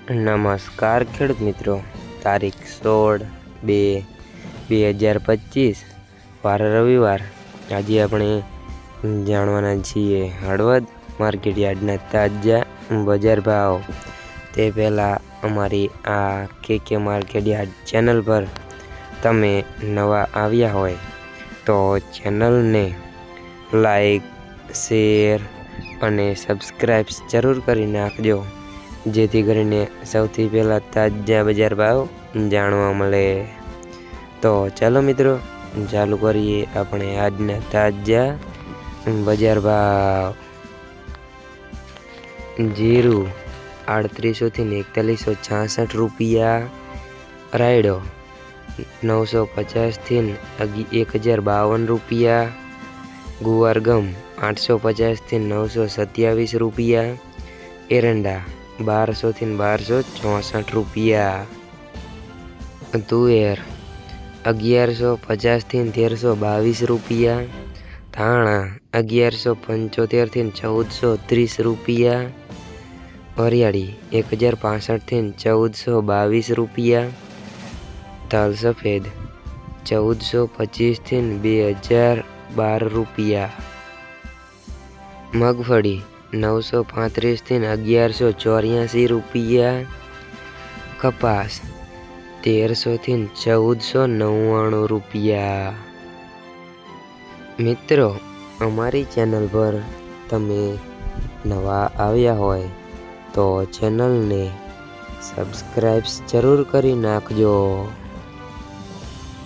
નમસ્કાર ખેડૂત મિત્રો, તારીખ 16/2/2025 વાર રવિવાર। આજે આપણે જાણવાના છીએ હળવદ માર્કેટ યાર્ડના તાજા બજાર ભાવ। તે પહેલાં અમારી આ કે માર્કેટ યાર્ડ ચેનલ પર તમે નવા આવ્યા હોય તો ચેનલને લાઈક, શેર અને સબસ્ક્રાઈબ જરૂર કરી નાખજો, જેથી કરીને સૌથી પહેલાં તાજા બજાર ભાવ જાણવા મળે। તો ચાલો મિત્રો, ચાલુ કરીએ આપણે આજના તાજા બજાર ભાવ। જીરું 3800 થી 4166 રૂપિયા, રાયડો 950 થી 1052 રૂપિયા, ગુવાર ગમ 850 થી 927 રૂપિયા, એરંડા 1200 થી 1264 રૂપિયા, તુવેર 1150 થી 1322 રૂપિયા, ધાણા 1175 થી 1430 રૂપિયા, વરિયાળી 1065 થી 1422 રૂપિયા, તલ સફેદ 1425 થી 2012 રૂપિયા, મગફળી 935 થી 1184 રૂપિયા, કપાસ 1300 થી 1499 રૂપિયા। મિત્રો, અમારી ચેનલ પર તમે નવા આવ્યા હોય તો ચેનલને સબસ્ક્રાઈબ જરૂર કરી નાખજો।